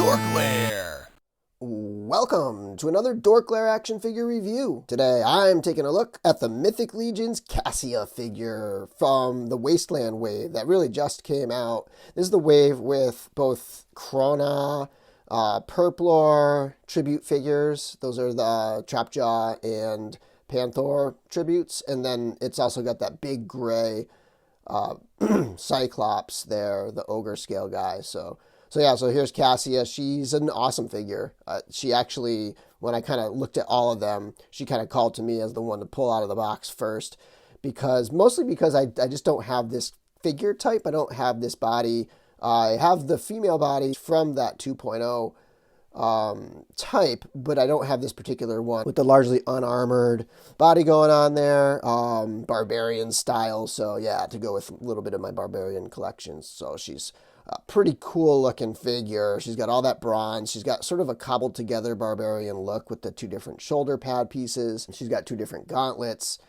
DorkLair. Welcome to another DorkLair action figure review. Today I'm taking a look at the Mythic Legions Cassia figure from the Wasteland wave that really just came out. This is the wave with both Kronnaw, Purrrplor tribute figures. Those are the Trapjaw and Panthor tributes. And then it's also got that big gray Cyclops there, the ogre-scale guy. So here's Cassia. She's an awesome figure. She actually, when I kind of looked at all of them, she kind of called to me as the one to pull out of the box first, mostly because I just don't have this figure type. I don't have this body. I have the female body from that 2.0 type, but I don't have this particular one with the largely unarmored body going on there, barbarian style. So yeah, to go with a little bit of my barbarian collection. So she's a pretty cool looking figure. She's got all that bronze. She's got sort of a cobbled together barbarian look with the two different shoulder pad pieces. She's got two different gauntlets.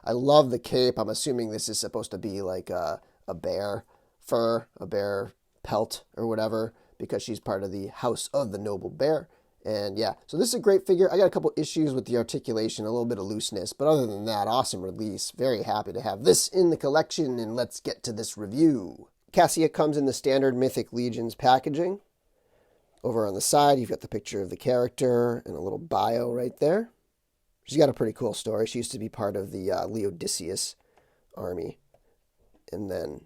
I love the cape. I'm assuming this is supposed to be like a bear fur, a bear pelt or whatever, because she's part of the House of the Noble Bear. And yeah, so this is a great figure. I got a couple issues with the articulation, a little bit of looseness, but other than that, awesome release. Very happy to have this in the collection, and let's get to this review. Cassia comes in the standard Mythic Legions packaging. Over on the side, you've got the picture of the character and a little bio right there. She's got a pretty cool story. She used to be part of the Leodicius army. And then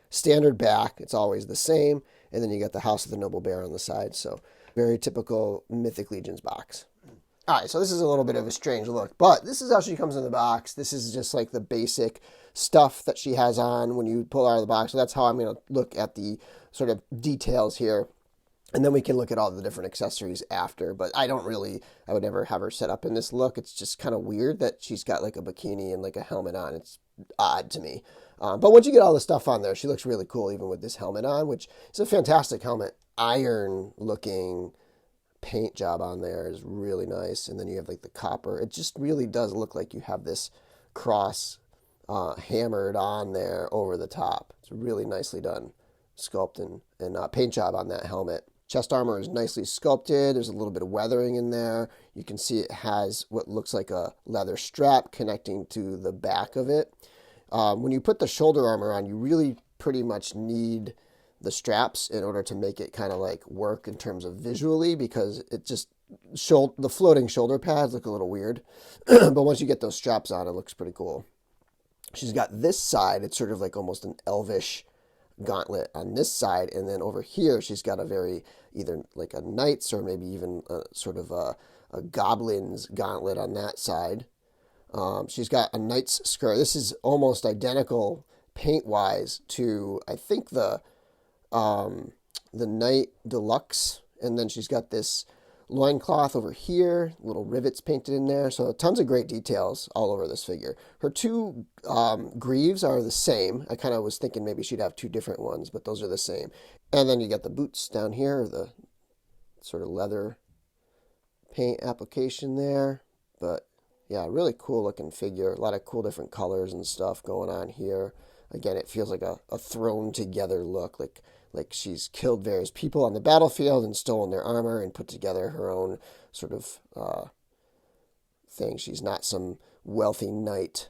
standard back, it's always the same. And then you got the House of the Noble Bear on the side. So very typical Mythic Legions box. All right, so this is a little bit of a strange look, but this is how she comes in the box. This is just like the basic stuff that she has on when you pull her out of the box. So that's how I'm going to look at the sort of details here. And then we can look at all the different accessories after. But I would never have her set up in this look. It's just kind of weird that she's got like a bikini and like a helmet on. It's odd to me. But once you get all the stuff on there, she looks really cool even with this helmet on, which is a fantastic helmet. Iron looking paint job on there is really nice. And then you have like the copper. It just really does look like you have this cross hammered on there over the top. It's really nicely done sculpt and paint job on that helmet. Chest armor is nicely sculpted. There's a little bit of weathering in there. You can see it has what looks like a leather strap connecting to the back of it. When you put the shoulder armor on, you really pretty much need the straps in order to make it kind of like work in terms of visually, because it just the floating shoulder pads look a little weird. But once you get those straps on, it looks pretty cool. She's got this side. It's sort of like almost an elvish gauntlet on this side, and then over here she's got a very either like a knight's or maybe even a sort of a goblin's gauntlet on that side. She's got a knight's skirt. This is almost identical paint wise to I think the Knight Deluxe, and then she's got this loincloth over here, little rivets painted in there. So tons of great details all over this figure. Her two greaves are the same. I kind of was thinking maybe she'd have two different ones, but those are the same. And then you got the boots down here, the sort of leather paint application there. But yeah, really cool looking figure. A lot of cool different colors and stuff going on here. Again, it feels like a thrown together look, like she's killed various people on the battlefield and stolen their armor and put together her own sort of thing. She's not some wealthy knight,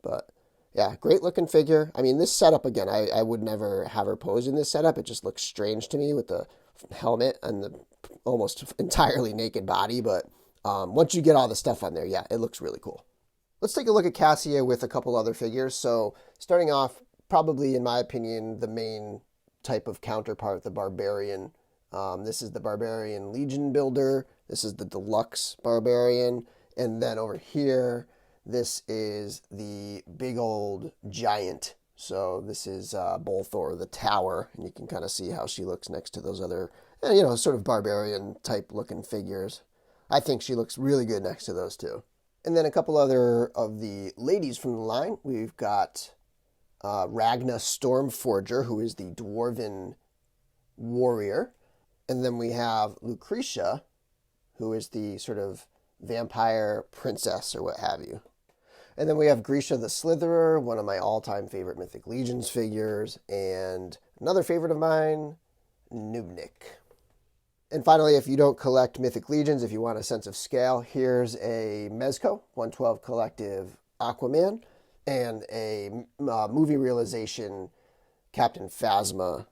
but yeah, great looking figure. I mean, this setup, again, I would never have her pose in this setup. It just looks strange to me with the helmet and the almost entirely naked body, but once you get all the stuff on there, yeah, it looks really cool. Let's take a look at Cassia with a couple other figures. So starting off, probably in my opinion, the main type of counterpart, the barbarian. This is the Barbarian Legion builder. This is the deluxe barbarian. And then over here, this is the big old giant. So this is Bolthor the Tower. And you can kind of see how she looks next to those other, sort of barbarian type looking figures. I think she looks really good next to those two. And then a couple other of the ladies from the line. We've got Ragna Stormforger, who is the dwarven warrior. And then we have Lucretia, who is the sort of vampire princess or what have you. And then we have Grisha the Slitherer, one of my all-time favorite Mythic Legions figures, and another favorite of mine, Nubnik. And finally, if you don't collect Mythic Legions, if you want a sense of scale, here's a Mezco 112 Collective Aquaman and a movie realization Captain Phasma.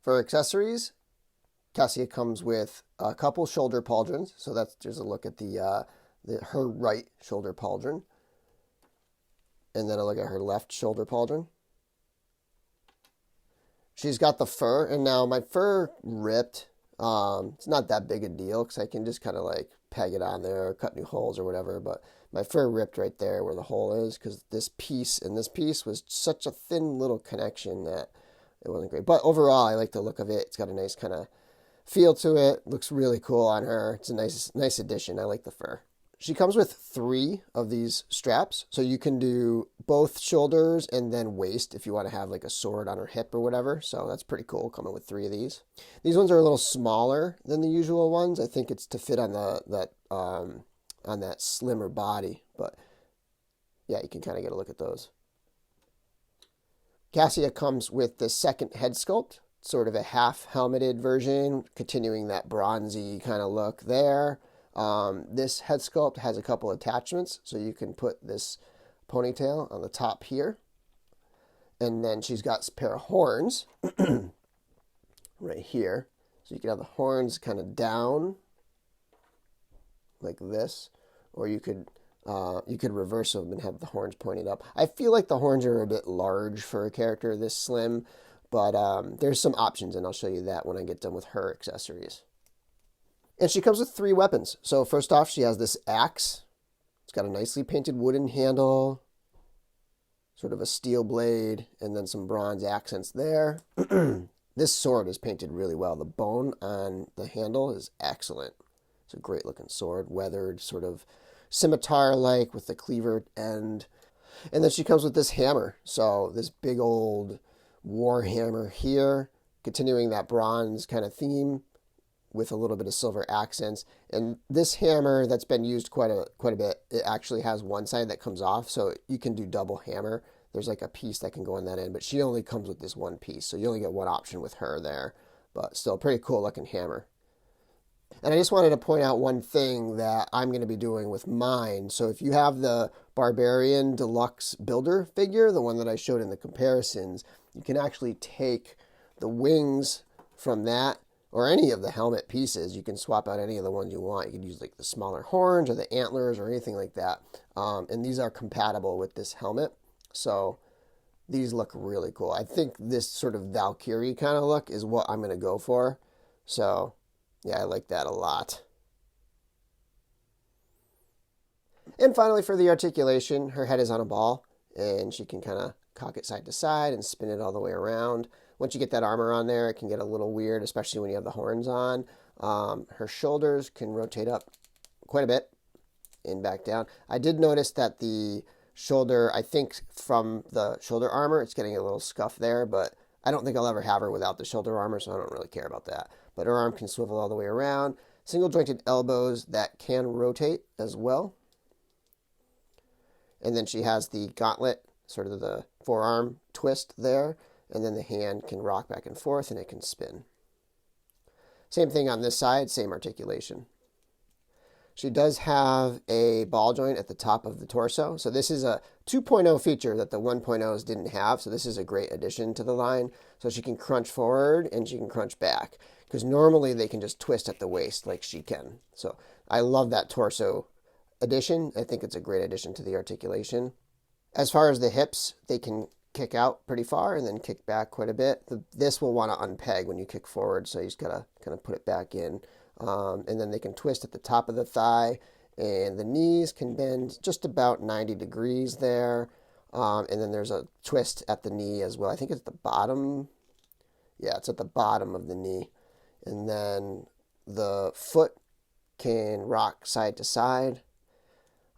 For accessories, Cassia comes with a couple shoulder pauldrons. So there's a look at her right shoulder pauldron. And then a look at her left shoulder pauldron. She's got the fur, and now my fur ripped. It's not that big a deal because I can just kind of like peg it on there or cut new holes or whatever, but my fur ripped right there where the hole is because this piece and this piece was such a thin little connection that it wasn't great. But overall, I like the look of it. It's got a nice kind of feel to it. Looks really cool on her. It's a nice addition. I like the fur. She comes with 3 of these straps, so you can do both shoulders and then waist if you want to have like a sword on her hip or whatever. So that's pretty cool, coming with 3 of these. These ones are a little smaller than the usual ones. I think it's to fit on that slimmer body, but yeah, you can kind of get a look at those. Cassia comes with the second head sculpt, sort of a half helmeted version, continuing that bronzy kind of look there. This head sculpt has a couple attachments, so you can put this ponytail on the top here. And then she's got a pair of horns right here. So you can have the horns kind of down like this, or you could reverse them and have the horns pointed up. I feel like the horns are a bit large for a character this slim, but there's some options, and I'll show you that when I get done with her accessories. And she comes with 3 weapons. So first off, she has this axe. It's got a nicely painted wooden handle, sort of a steel blade, and then some bronze accents there. This sword is painted really well. The bone on the handle is excellent. It's a great looking sword, weathered, sort of scimitar-like with the cleaver end. And then she comes with this hammer. So this big old war hammer here, continuing that bronze kind of theme with a little bit of silver accents. And this hammer that's been used quite a bit, it actually has one side that comes off, so you can do double hammer. There's like a piece that can go in that end, but she only comes with this one piece, so you only get one option with her there. But still, pretty cool looking hammer. And I just wanted to point out one thing that I'm going to be doing with mine. So if you have the Barbarian Deluxe Builder figure, the one that I showed in the comparisons, you can actually take the wings from that, or any of the helmet pieces. You can swap out any of the ones you want. You could use like the smaller horns or the antlers or anything like that. And these are compatible with this helmet. So these look really cool. I think this sort of Valkyrie kind of look is what I'm going to go for. So yeah, I like that a lot. And finally, for the articulation, her head is on a ball, and she can kind of cock it side to side and spin it all the way around. Once you get that armor on there, it can get a little weird, especially when you have the horns on. Her shoulders can rotate up quite a bit and back down. I did notice that the shoulder, I think from the shoulder armor, it's getting a little scuff there, but I don't think I'll ever have her without the shoulder armor, so I don't really care about that. But her arm can swivel all the way around. Single jointed elbows that can rotate as well. And then she has the gauntlet, sort of the forearm twist there. And then the hand can rock back and forth and it can spin. Same thing on this side, same articulation. She does have a ball joint at the top of the torso. So this is a 2.0 feature that the 1.0s didn't have. So this is a great addition to the line. So she can crunch forward and she can crunch back. Because normally they can just twist at the waist like she can. So I love that torso addition. I think it's a great addition to the articulation. As far as the hips, they can kick out pretty far and then kick back quite a bit. This will want to unpeg when you kick forward, so you just got to kind of put it back in. And then they can twist at the top of the thigh, and the knees can bend just about 90 degrees there. And then there's a twist at the knee as well. I think it's the bottom. Yeah, it's at the bottom of the knee. And then the foot can rock side to side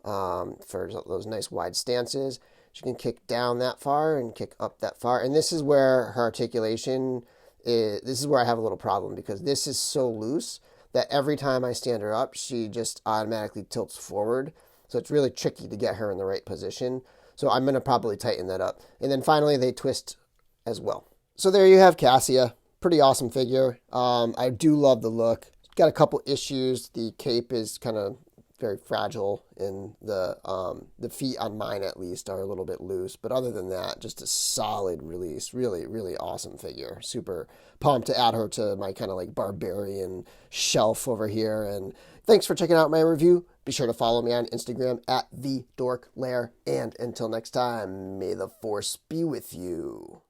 for those nice wide stances. She can kick down that far and kick up that far. And this is where her articulation is, this is where I have a little problem, because this is so loose that every time I stand her up, she just automatically tilts forward. So it's really tricky to get her in the right position. So I'm going to probably tighten that up. And then finally, they twist as well. So there you have Cassia. Pretty awesome figure. I do love the look. got a couple issues. The cape is kind of very fragile, and the feet on mine at least are a little bit loose. But other than that, just a solid release. Really, really awesome figure. Super pumped to add her to my kind of like barbarian shelf over here. And thanks for checking out my review. Be sure to follow me on Instagram at the DorkLair. And until next time, may the force be with you.